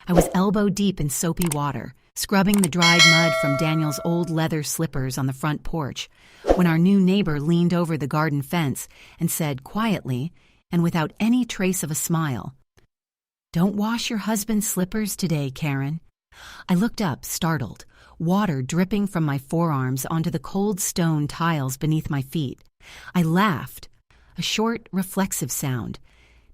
I was elbow deep in soapy water, scrubbing the dried mud from Daniel's old leather slippers on the front porch, when our new neighbor leaned over the garden fence and said quietly, and without any trace of a smile, "Don't wash your husband's slippers today, Karen." I looked up, startled, water dripping from my forearms onto the cold stone tiles beneath my feet. I laughed, a short, reflexive sound,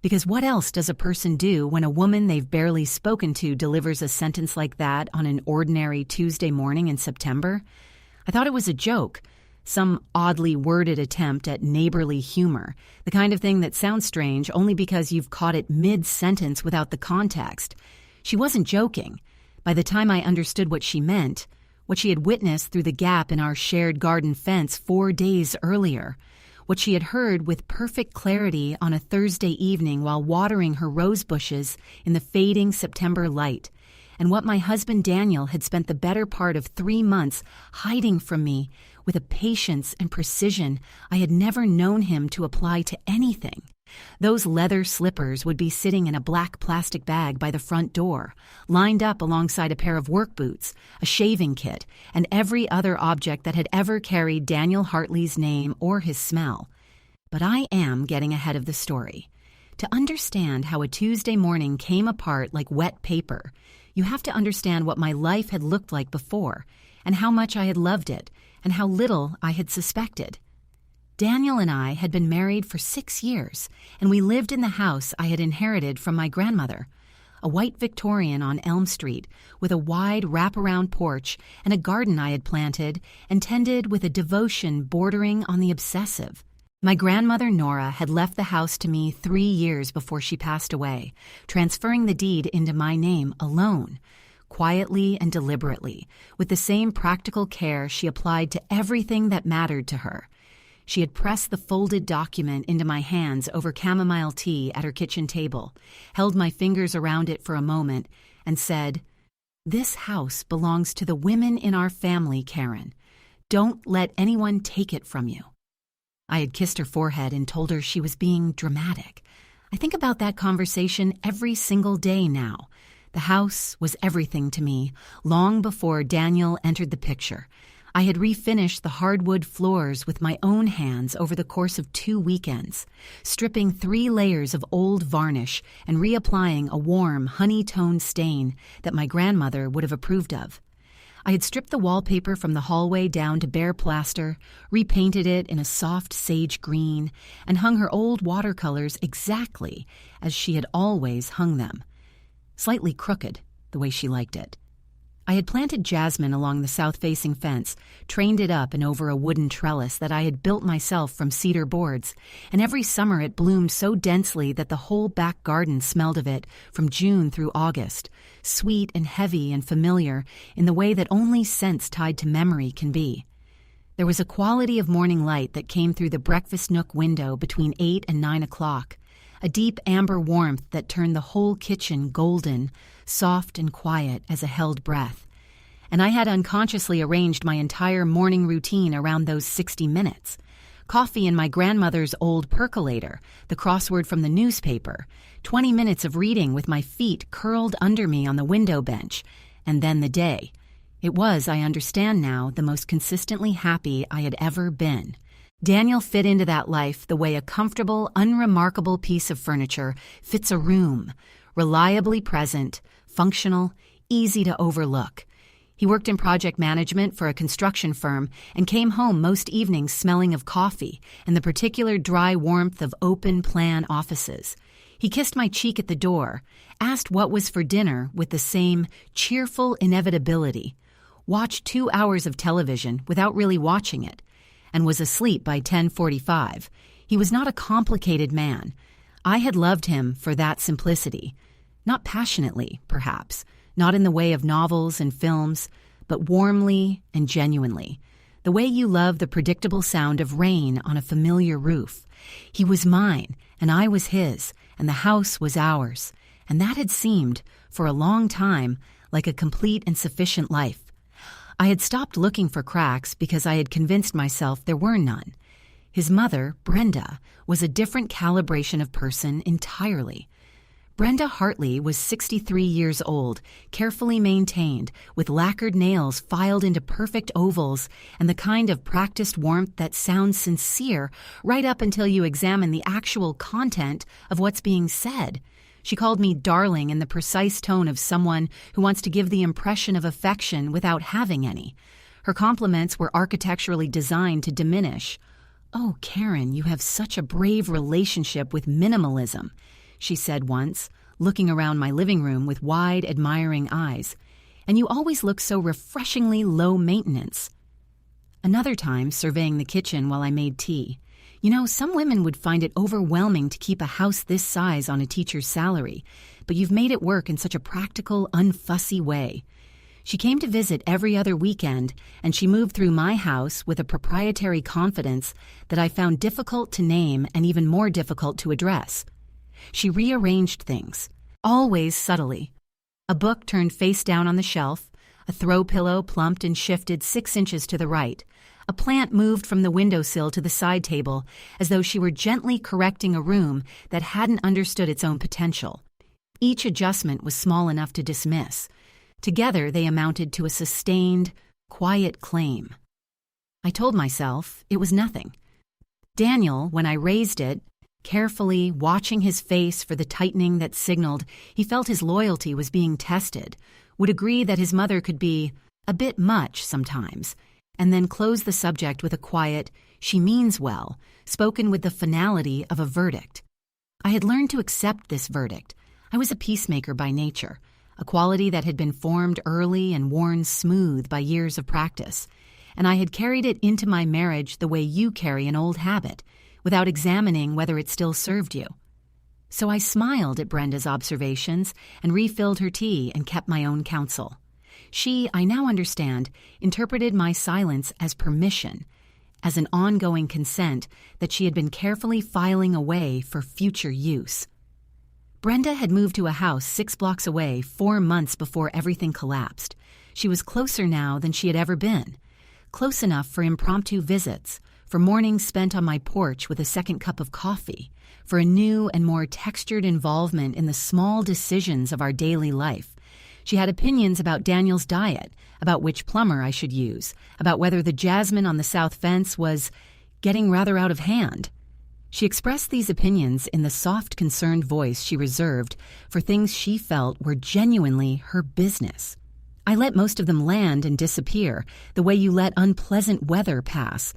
because what else does a person do when a woman they've barely spoken to delivers a sentence like that on an ordinary Tuesday morning in September? I thought it was a joke, some oddly worded attempt at neighborly humor, the kind of thing that sounds strange only because you've caught it mid-sentence without the context. She wasn't joking. By the time I understood what she meant, what she had witnessed through the gap in our shared garden fence 4 days earlier, what she had heard with perfect clarity on a Thursday evening while watering her rose bushes in the fading September light, and what my husband Daniel had spent the better part of 3 months hiding from me with a patience and precision I had never known him to apply to anything. Those leather slippers would be sitting in a black plastic bag by the front door, lined up alongside a pair of work boots, a shaving kit, and every other object that had ever carried Daniel Hartley's name or his smell. But I am getting ahead of the story. To understand how a Tuesday morning came apart like wet paper, you have to understand what my life had looked like before, and how much I had loved it, and how little I had suspected. Daniel and I had been married for 6 years, and we lived in the house I had inherited from my grandmother, a white Victorian on Elm Street with a wide wraparound porch and a garden I had planted and tended with a devotion bordering on the obsessive. My grandmother Nora had left the house to me 3 years before she passed away, transferring the deed into my name alone, quietly and deliberately, with the same practical care she applied to everything that mattered to her. She had pressed the folded document into my hands over chamomile tea at her kitchen table, held my fingers around it for a moment, and said, "This house belongs to the women in our family, Karen. Don't let anyone take it from you." I had kissed her forehead and told her she was being dramatic. I think about that conversation every single day now. The house was everything to me, long before Daniel entered the picture. I had refinished the hardwood floors with my own hands over the course of 2 weekends, stripping 3 layers of old varnish and reapplying a warm, honey-toned stain that my grandmother would have approved of. I had stripped the wallpaper from the hallway down to bare plaster, repainted it in a soft sage green, and hung her old watercolors exactly as she had always hung them. Slightly crooked, the way she liked it. I had planted jasmine along the south-facing fence, trained it up and over a wooden trellis that I had built myself from cedar boards, and every summer it bloomed so densely that the whole back garden smelled of it from June through August, sweet and heavy and familiar in the way that only scents tied to memory can be. There was a quality of morning light that came through the breakfast nook window between 8 and 9 o'clock, a deep amber warmth that turned the whole kitchen golden, soft and quiet as a held breath. And I had unconsciously arranged my entire morning routine around those 60 minutes. Coffee in my grandmother's old percolator, the crossword from the newspaper, 20 minutes of reading with my feet curled under me on the window bench, and then the day. It was, I understand now, the most consistently happy I had ever been. Daniel fit into that life the way a comfortable, unremarkable piece of furniture fits a room, reliably present, functional, easy to overlook. He worked in project management for a construction firm and came home most evenings smelling of coffee and the particular dry warmth of open-plan offices. He kissed my cheek at the door, asked what was for dinner with the same cheerful inevitability, watched 2 hours of television without really watching it, and was asleep by 10:45. He was not a complicated man. I had loved him for that simplicity. Not passionately, perhaps, not in the way of novels and films, but warmly and genuinely, the way you love the predictable sound of rain on a familiar roof. He was mine, and I was his, and the house was ours, and that had seemed, for a long time, like a complete and sufficient life. I had stopped looking for cracks because I had convinced myself there were none. His mother, Brenda, was a different calibration of person entirely. Brenda Hartley was 63 years old, carefully maintained, with lacquered nails filed into perfect ovals and the kind of practiced warmth that sounds sincere right up until you examine the actual content of what's being said. She called me darling in the precise tone of someone who wants to give the impression of affection without having any. Her compliments were architecturally designed to diminish. "Oh, Karen, you have such a brave relationship with minimalism," she said once, looking around my living room with wide, admiring eyes. "And you always look so refreshingly low maintenance." Another time, surveying the kitchen while I made tea. "You know, some women would find it overwhelming to keep a house this size on a teacher's salary, but you've made it work in such a practical, unfussy way." She came to visit every other weekend, and she moved through my house with a proprietary confidence that I found difficult to name and even more difficult to address. She rearranged things, always subtly. A book turned face down on the shelf, a throw pillow plumped and shifted 6 inches to the right, a plant moved from the windowsill to the side table as though she were gently correcting a room that hadn't understood its own potential. Each adjustment was small enough to dismiss. Together they amounted to a sustained, quiet claim. I told myself it was nothing. Daniel, when I raised it, carefully watching his face for the tightening that signaled he felt his loyalty was being tested, would agree that his mother could be a bit much sometimes, and then close the subject with a quiet, "She means well," spoken with the finality of a verdict. I had learned to accept this verdict. I was a peacemaker by nature, a quality that had been formed early and worn smooth by years of practice, and I had carried it into my marriage the way you carry an old habit, without examining whether it still served you. So I smiled at Brenda's observations and refilled her tea and kept my own counsel. She, I now understand, interpreted my silence as permission, as an ongoing consent that she had been carefully filing away for future use. Brenda had moved to a house 6 blocks away 4 months before everything collapsed. She was closer now than she had ever been. Close enough for impromptu visits, for mornings spent on my porch with a second cup of coffee, for a new and more textured involvement in the small decisions of our daily life. She had opinions about Daniel's diet, about which plumber I should use, about whether the jasmine on the south fence was getting rather out of hand. She expressed these opinions in the soft, concerned voice she reserved for things she felt were genuinely her business. I let most of them land and disappear, the way you let unpleasant weather pass.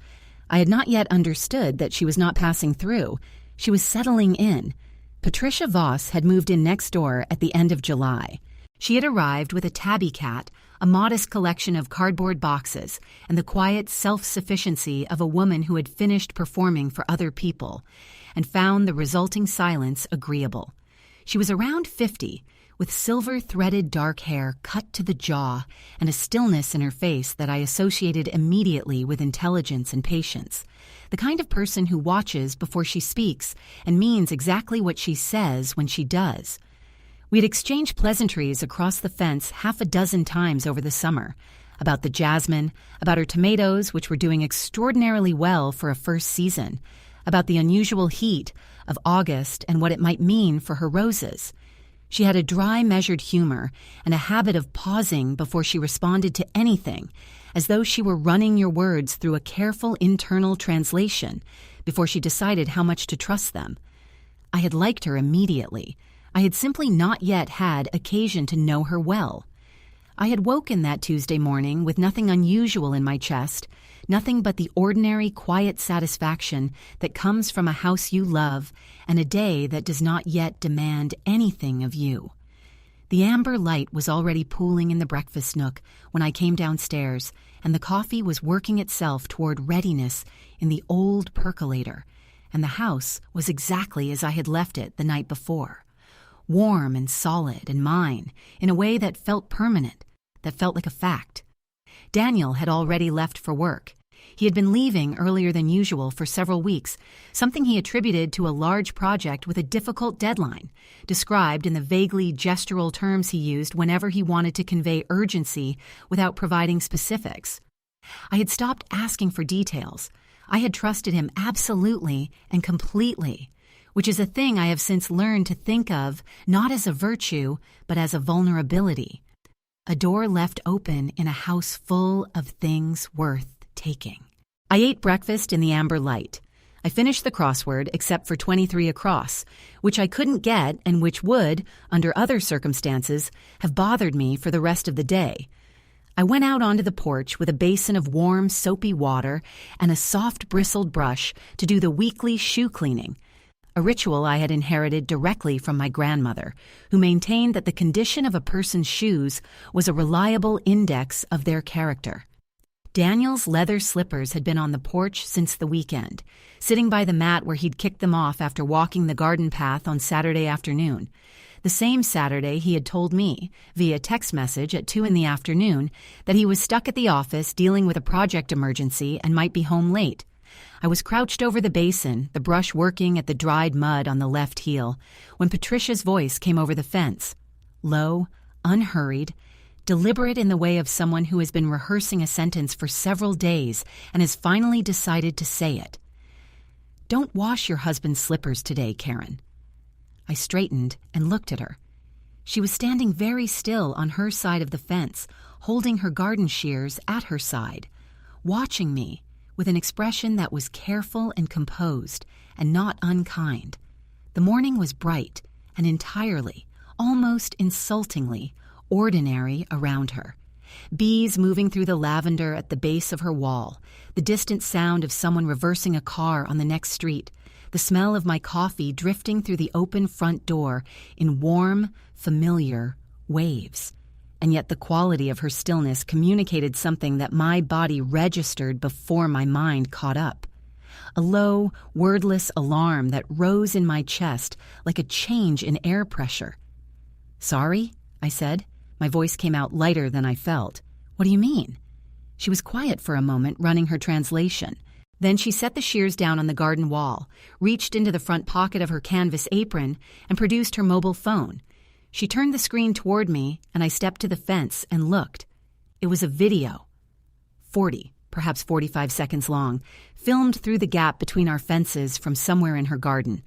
I had not yet understood that she was not passing through. She was settling in. Patricia Voss had moved in next door at the end of July. She had arrived with a tabby cat, a modest collection of cardboard boxes, and the quiet self-sufficiency of a woman who had finished performing for other people, and found the resulting silence agreeable. She was around 50, with silver-threaded dark hair cut to the jaw and a stillness in her face that I associated immediately with intelligence and patience, the kind of person who watches before she speaks and means exactly what she says when she does. We had exchanged pleasantries across the fence 6 times over the summer, about the jasmine, about her tomatoes, which were doing extraordinarily well for a first season, about the unusual heat of August and what it might mean for her roses. She had a dry, measured humor and a habit of pausing before she responded to anything, as though she were running your words through a careful internal translation before she decided how much to trust them. I had liked her immediately. I had simply not yet had occasion to know her well. I had woken that Tuesday morning with nothing unusual in my chest, nothing but the ordinary quiet satisfaction that comes from a house you love and a day that does not yet demand anything of you. The amber light was already pooling in the breakfast nook when I came downstairs, and the coffee was working itself toward readiness in the old percolator, and the house was exactly as I had left it the night before. Warm and solid and mine, in a way that felt permanent, that felt like a fact. Daniel had already left for work. He had been leaving earlier than usual for several weeks, something he attributed to a large project with a difficult deadline, described in the vaguely gestural terms he used whenever he wanted to convey urgency without providing specifics. I had stopped asking for details. I had trusted him absolutely and completely. which is a thing I have since learned to think of not as a virtue, but as a vulnerability. A door left open in a house full of things worth taking. I ate breakfast in the amber light. I finished the crossword except for 23 across, which I couldn't get and which would, under other circumstances, have bothered me for the rest of the day. I went out onto the porch with a basin of warm, soapy water and a soft, bristled brush to do the weekly shoe cleaning, a ritual I had inherited directly from my grandmother, who maintained that the condition of a person's shoes was a reliable index of their character. Daniel's leather slippers had been on the porch since the weekend, sitting by the mat where he'd kicked them off after walking the garden path on Saturday afternoon. The same Saturday he had told me, via text message at 2 p.m, that he was stuck at the office dealing with a project emergency and might be home late. I was crouched over the basin, the brush working at the dried mud on the left heel, when Patricia's voice came over the fence. Low, unhurried, deliberate in the way of someone who has been rehearsing a sentence for several days and has finally decided to say it. "Don't wash your husband's slippers today, Karen." I straightened and looked at her. She was standing very still on her side of the fence, holding her garden shears at her side, watching me with an expression that was careful and composed and not unkind. The morning was bright and entirely, almost insultingly, ordinary around her. Bees moving through the lavender at the base of her wall, the distant sound of someone reversing a car on the next street, the smell of my coffee drifting through the open front door in warm, familiar waves. And yet the quality of her stillness communicated something that my body registered before my mind caught up. A low, wordless alarm that rose in my chest like a change in air pressure. "Sorry?" I said. My voice came out lighter than I felt. "What do you mean?" She was quiet for a moment, running her translation. Then she set the shears down on the garden wall, reached into the front pocket of her canvas apron, and produced her mobile phone. She turned the screen toward me, and I stepped to the fence and looked. It was a video. 40, perhaps 45 seconds long, filmed through the gap between our fences from somewhere in her garden.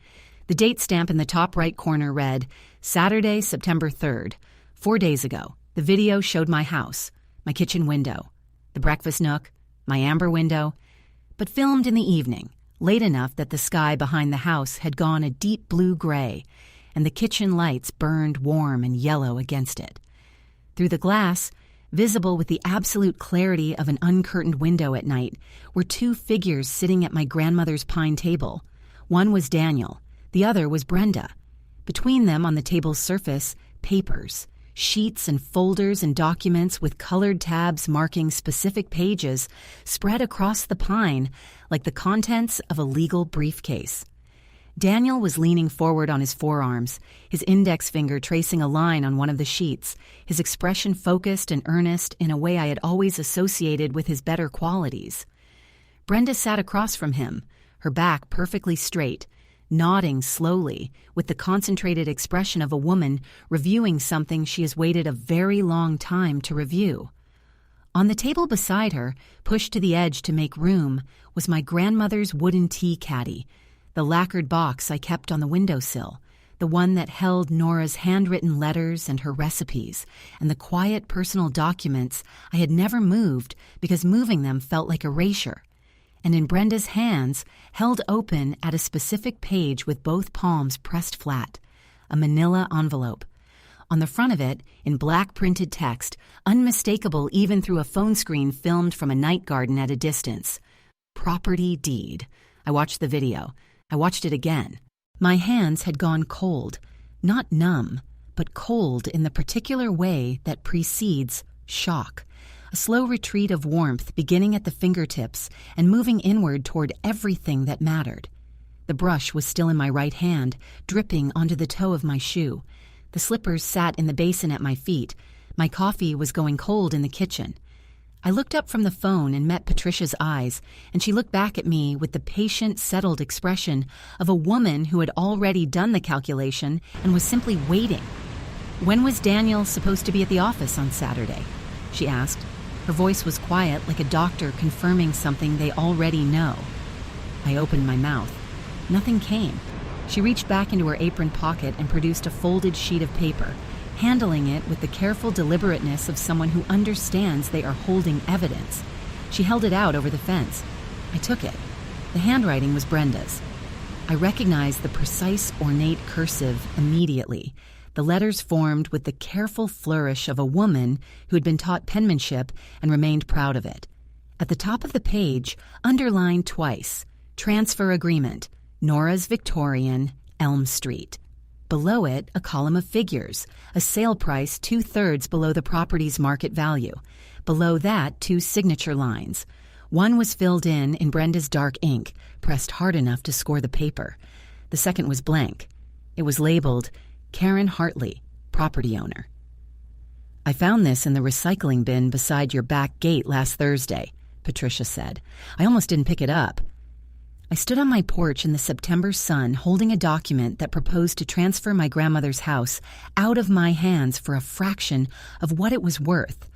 The date stamp in the top right corner read, Saturday, September 3rd. 4 days ago, the video showed my house, my kitchen window, the breakfast nook, my amber window, but filmed in the evening, late enough that the sky behind the house had gone a deep blue-gray, and the kitchen lights burned warm and yellow against it. Through the glass, visible with the absolute clarity of an uncurtained window at night, were 2 figures sitting at my grandmother's pine table. One was Daniel, the other was Brenda. Between them on the table's surface, papers, sheets and folders and documents with colored tabs marking specific pages spread across the pine like the contents of a legal briefcase. Daniel was leaning forward on his forearms, his index finger tracing a line on one of the sheets, his expression focused and earnest in a way I had always associated with his better qualities. Brenda sat across from him, her back perfectly straight, nodding slowly with the concentrated expression of a woman reviewing something she has waited a very long time to review. On the table beside her, pushed to the edge to make room, was my grandmother's wooden tea caddy, the lacquered box I kept on the windowsill, the one that held Nora's handwritten letters and her recipes, and the quiet personal documents I had never moved because moving them felt like erasure. And in Brenda's hands, held open at a specific page with both palms pressed flat, a manila envelope. On the front of it, in black printed text, unmistakable even through a phone screen filmed from a night garden at a distance, property deed. I watched the video. I watched it again. My hands had gone cold, not numb, but cold in the particular way that precedes shock. A slow retreat of warmth beginning at the fingertips and moving inward toward everything that mattered. The brush was still in my right hand, dripping onto the toe of my shoe. The slippers sat in the basin at my feet. My coffee was going cold in the kitchen. I looked up from the phone and met Patricia's eyes, and she looked back at me with the patient, settled expression of a woman who had already done the calculation and was simply waiting. "When was Daniel supposed to be at the office on Saturday?" she asked. Her voice was quiet, like a doctor confirming something they already know. I opened my mouth. Nothing came. She reached back into her apron pocket and produced a folded sheet of paper, handling it with the careful deliberateness of someone who understands they are holding evidence. She held it out over the fence. I took it. The handwriting was Brenda's. I recognized the precise, ornate cursive immediately. The letters formed with the careful flourish of a woman who had been taught penmanship and remained proud of it. At the top of the page, underlined twice, transfer agreement, Nora's Victorian, Elm Street. Below it, a column of figures, a sale price 2/3 below the property's market value. Below that, 2 signature lines. One was filled in Brenda's dark ink, pressed hard enough to score the paper. The second was blank. It was labeled, Karen Hartley, property owner. I found this in the recycling bin beside your back gate last Thursday, Patricia said. I almost didn't pick it up. I stood on my porch in the September sun holding a document that proposed to transfer my grandmother's house out of my hands for a fraction of what it was worth,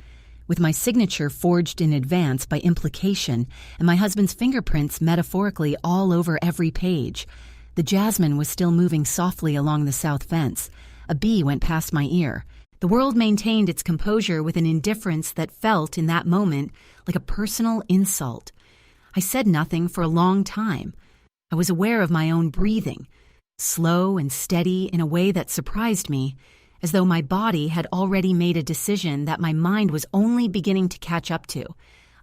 with my signature forged in advance by implication and my husband's fingerprints metaphorically all over every page. The jasmine was still moving softly along the south fence. A bee went past my ear. The world maintained its composure with an indifference that felt, in that moment, like a personal insult. I said nothing for a long time. I was aware of my own breathing, slow and steady in a way that surprised me, as though my body had already made a decision that my mind was only beginning to catch up to.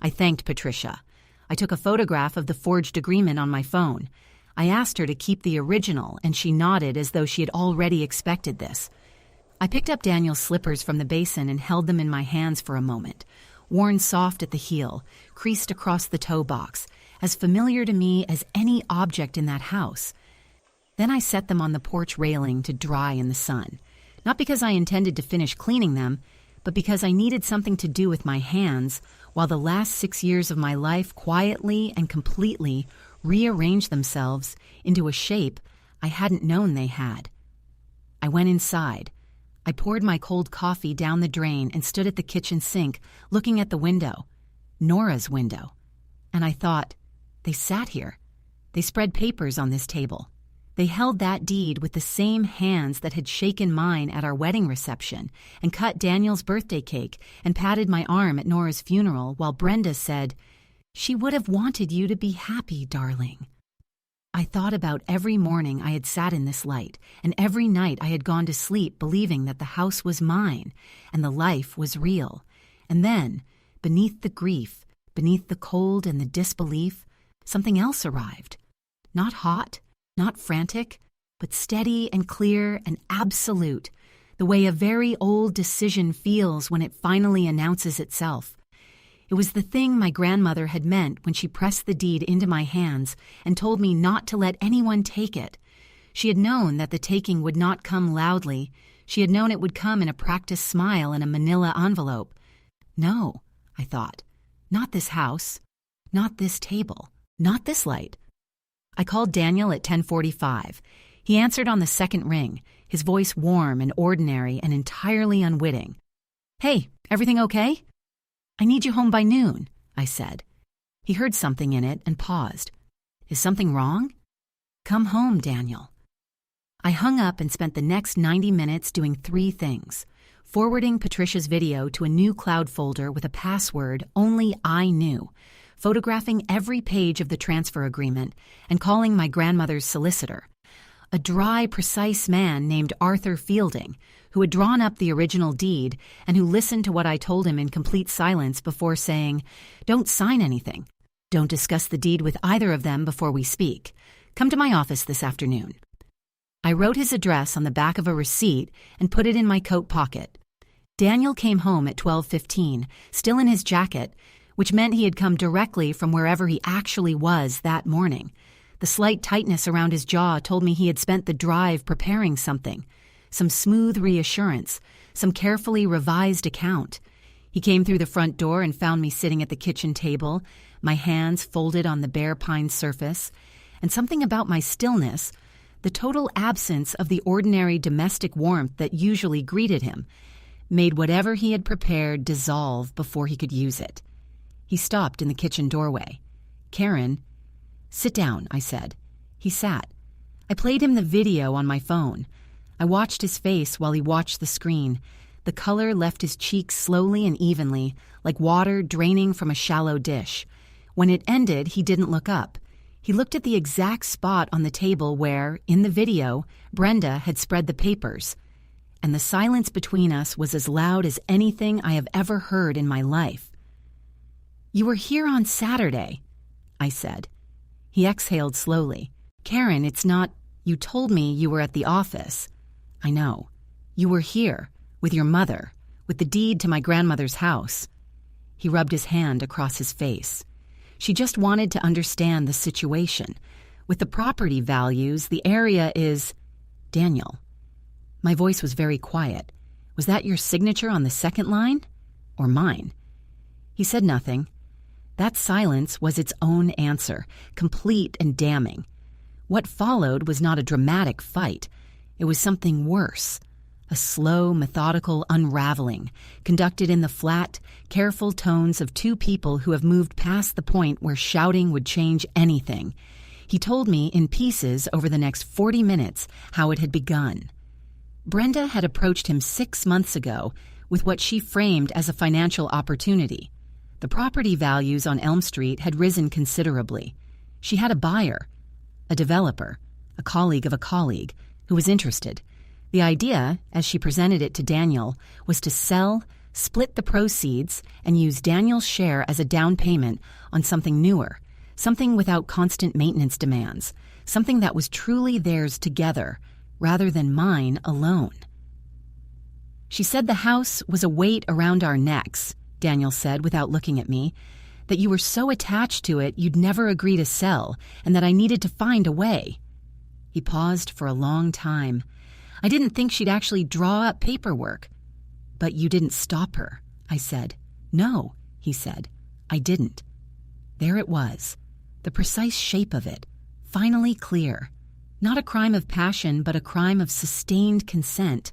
I thanked Patricia. I took a photograph of the forged agreement on my phone. I asked her to keep the original, and she nodded as though she had already expected this. I picked up Daniel's slippers from the basin and held them in my hands for a moment, worn soft at the heel, creased across the toe box, as familiar to me as any object in that house. Then I set them on the porch railing to dry in the sun, not because I intended to finish cleaning them, but because I needed something to do with my hands while the last 6 years of my life quietly and completely rearranged themselves into a shape I hadn't known they had. I went inside. I poured my cold coffee down the drain and stood at the kitchen sink, looking at the window, Nora's window. And I thought, they sat here. They spread papers on this table. They held that deed with the same hands that had shaken mine at our wedding reception and cut Daniel's birthday cake and patted my arm at Nora's funeral while Brenda said, "She would have wanted you to be happy, darling." I thought about every morning I had sat in this light, and every night I had gone to sleep believing that the house was mine, and the life was real. And then, beneath the grief, beneath the cold and the disbelief, something else arrived. Not hot, not frantic, but steady and clear and absolute, the way a very old decision feels when it finally announces itself. It was the thing my grandmother had meant when she pressed the deed into my hands and told me not to let anyone take it. She had known that the taking would not come loudly. She had known it would come in a practiced smile in a manila envelope. No, I thought. Not this house. Not this table. Not this light. I called Daniel at 10:45. He answered on the second ring, his voice warm and ordinary and entirely unwitting. "Hey, everything okay?" "I need you home by noon," I said. He heard something in it and paused. "Is something wrong?" "Come home, Daniel." I hung up and spent the next 90 minutes doing 3 things: forwarding Patricia's video to a new cloud folder with a password only I knew, photographing every page of the transfer agreement, and calling my grandmother's solicitor, a dry, precise man named Arthur Fielding, who had drawn up the original deed and who listened to what I told him in complete silence before saying, "Don't sign anything. Don't discuss the deed with either of them before we speak. Come to my office this afternoon." I wrote his address on the back of a receipt and put it in my coat pocket. Daniel came home at 12:15, still in his jacket, which meant he had come directly from wherever he actually was that morning. The slight tightness around his jaw told me he had spent the drive preparing something, some smooth reassurance, some carefully revised account. He came through the front door and found me sitting at the kitchen table, my hands folded on the bare pine surface, and something about my stillness, the total absence of the ordinary domestic warmth that usually greeted him, made whatever he had prepared dissolve before he could use it. He stopped in the kitchen doorway. "Karen," "Sit down," I said. He sat. I played him the video on my phone. I watched his face while he watched the screen. The color left his cheeks slowly and evenly, like water draining from a shallow dish. When it ended, he didn't look up. He looked at the exact spot on the table where, in the video, Brenda had spread the papers. And the silence between us was as loud as anything I have ever heard in my life. "You were here on Saturday," I said. He exhaled slowly. "Karen, it's not... You told me you were at the office." "I know. You were here, with your mother, with the deed to my grandmother's house." He rubbed his hand across his face. "She just wanted to understand the situation. With the property values, the area is..." "Daniel." My voice was very quiet. "Was that your signature on the second line? Or mine?" He said nothing. That silence was its own answer, complete and damning. What followed was not a dramatic fight. It was something worse. A slow, methodical unraveling, conducted in the flat, careful tones of two people who have moved past the point where shouting would change anything. He told me in pieces over the next 40 minutes how it had begun. Brenda had approached him 6 months ago with what she framed as a financial opportunity. The property values on Elm Street had risen considerably. She had a buyer, a developer, a colleague of a colleague, who was interested. The idea, as she presented it to Daniel, was to sell, split the proceeds, and use Daniel's share as a down payment on something newer, something without constant maintenance demands, something that was truly theirs together, rather than mine alone. "She said the house was a weight around our necks," Daniel said without looking at me, "that you were so attached to it you'd never agree to sell, and that I needed to find a way." He paused for a long time. "I didn't think she'd actually draw up paperwork." "But you didn't stop her," I said. "No," he said, "I didn't." There it was, the precise shape of it, finally clear. Not a crime of passion, but a crime of sustained consent.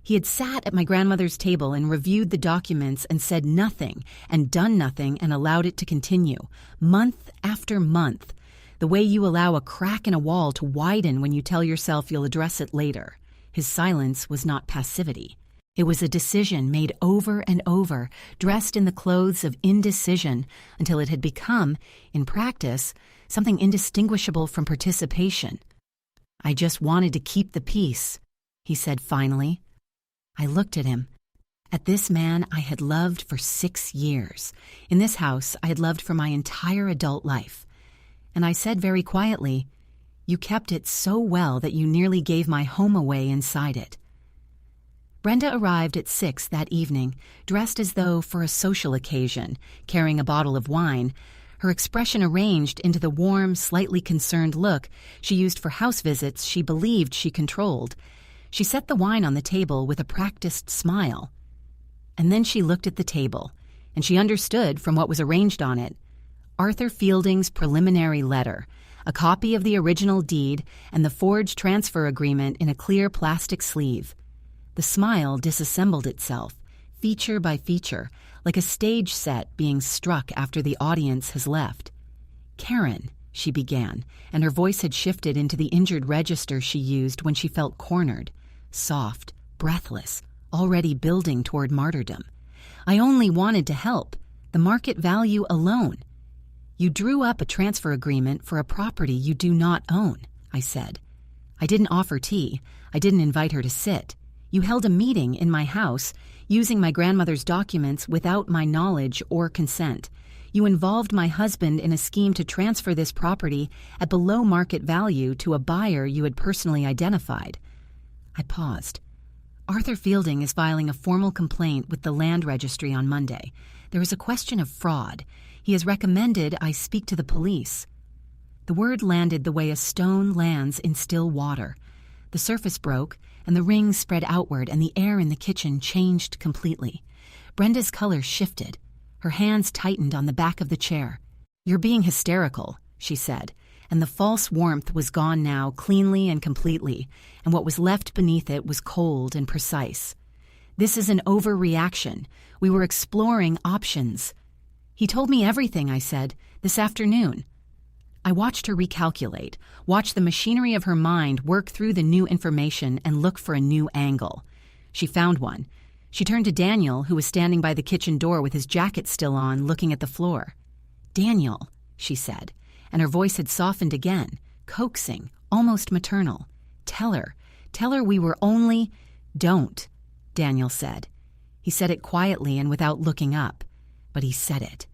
He had sat at my grandmother's table and reviewed the documents and said nothing and done nothing and allowed it to continue, month after month, the way you allow a crack in a wall to widen when you tell yourself you'll address it later. His silence was not passivity. It was a decision made over and over, dressed in the clothes of indecision, until it had become, in practice, something indistinguishable from participation. "I just wanted to keep the peace," he said finally. I looked at him. At this man I had loved for 6 years. In this house I had loved for my entire adult life. And I said very quietly, "You kept it so well that you nearly gave my home away inside it." Brenda arrived at 6 that evening, dressed as though for a social occasion, carrying a bottle of wine, her expression arranged into the warm, slightly concerned look she used for house visits she believed she controlled. She set the wine on the table with a practiced smile. And then she looked at the table, and she understood from what was arranged on it. Arthur Fielding's preliminary letter, a copy of the original deed, and the forged transfer agreement in a clear plastic sleeve. The smile disassembled itself, feature by feature, like a stage set being struck after the audience has left. "Karen," she began, and her voice had shifted into the injured register she used when she felt cornered, soft, breathless, already building toward martyrdom. "I only wanted to help, the market value alone. You drew up a transfer agreement for a property you do not own," I said. "I didn't offer tea. I didn't invite her to sit. You held a meeting in my house, using my grandmother's documents without my knowledge or consent. You involved my husband in a scheme to transfer this property at below market value to a buyer you had personally identified." I paused. "Arthur Fielding is filing a formal complaint with the land registry on Monday. There is a question of fraud. He has recommended I speak to the police." The word landed the way a stone lands in still water. The surface broke, and the rings spread outward, and the air in the kitchen changed completely. Brenda's color shifted. Her hands tightened on the back of the chair. "You're being hysterical," she said, and the false warmth was gone now cleanly and completely, and what was left beneath it was cold and precise. "This is an overreaction. We were exploring options." "He told me everything," I said, "this afternoon." I watched her recalculate, watched the machinery of her mind work through the new information and look for a new angle. She found one. She turned to Daniel, who was standing by the kitchen door with his jacket still on, looking at the floor. "Daniel," she said, and her voice had softened again, coaxing, almost maternal. Tell her we were only—" "Don't," Daniel said. He said it quietly and without looking up, but he said it.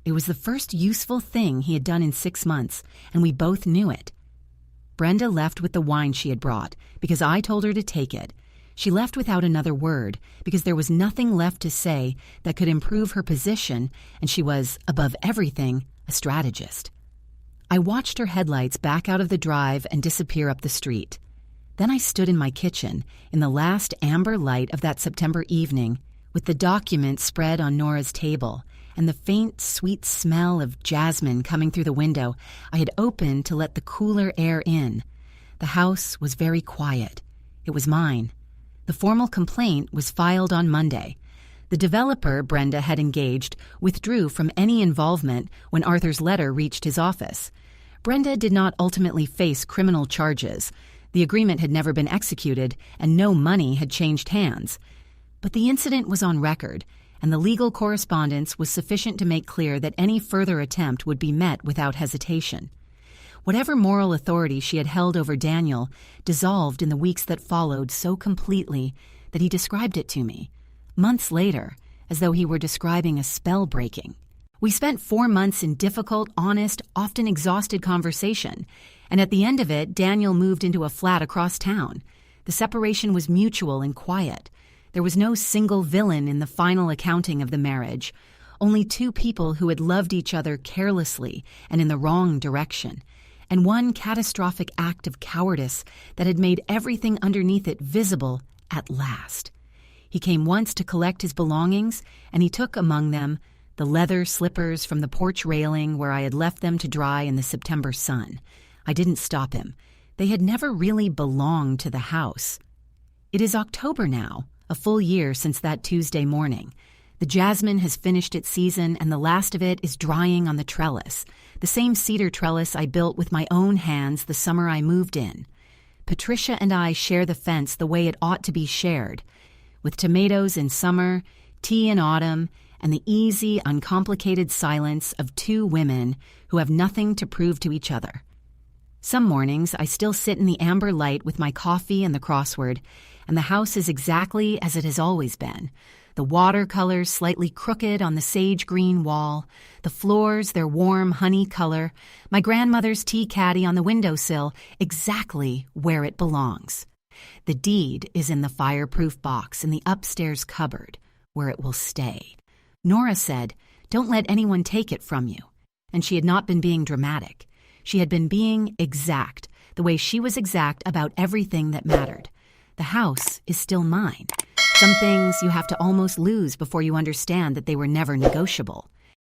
It was the first useful thing he had done in 6 months, and we both knew it. Brenda left with the wine she had brought, because I told her to take it. She left without another word, because there was nothing left to say that could improve her position, and she was, above everything, a strategist. I watched her headlights back out of the drive and disappear up the street. Then I stood in my kitchen, in the last amber light of that September evening, with the document spread on Nora's table, and the faint, sweet smell of jasmine coming through the window I had opened to let the cooler air in. The house was very quiet. It was mine. The formal complaint was filed on Monday. The developer Brenda had engaged withdrew from any involvement when Arthur's letter reached his office. Brenda did not ultimately face criminal charges. The agreement had never been executed, and no money had changed hands. But the incident was on record, and the legal correspondence was sufficient to make clear that any further attempt would be met without hesitation. Whatever moral authority she had held over Daniel dissolved in the weeks that followed so completely that he described it to me, months later, as though he were describing a spell breaking. We spent 4 months in difficult, honest, often exhausted conversation, and at the end of it, Daniel moved into a flat across town. The separation was mutual and quiet. There was no single villain in the final accounting of the marriage, only 2 people who had loved each other carelessly and in the wrong direction, and one catastrophic act of cowardice that had made everything underneath it visible at last. He came once to collect his belongings, and he took among them the leather slippers from the porch railing where I had left them to dry in the September sun. I didn't stop him. They had never really belonged to the house. It is October now, a full year since that Tuesday morning. The jasmine has finished its season, and the last of it is drying on the trellis, the same cedar trellis I built with my own hands the summer I moved in. Patricia and I share the fence the way it ought to be shared, with tomatoes in summer, tea in autumn, and the easy, uncomplicated silence of 2 women who have nothing to prove to each other. Some mornings I still sit in the amber light with my coffee and the crossword, and the house is exactly as it has always been. The watercolors slightly crooked on the sage-green wall, the floors their warm honey color, my grandmother's tea caddy on the windowsill exactly where it belongs. The deed is in the fireproof box in the upstairs cupboard, where it will stay. Nora said, "Don't let anyone take it from you." And she had not been being dramatic. She had been being exact, the way she was exact about everything that mattered. The house is still mine. Some things you have to almost lose before you understand that they were never negotiable.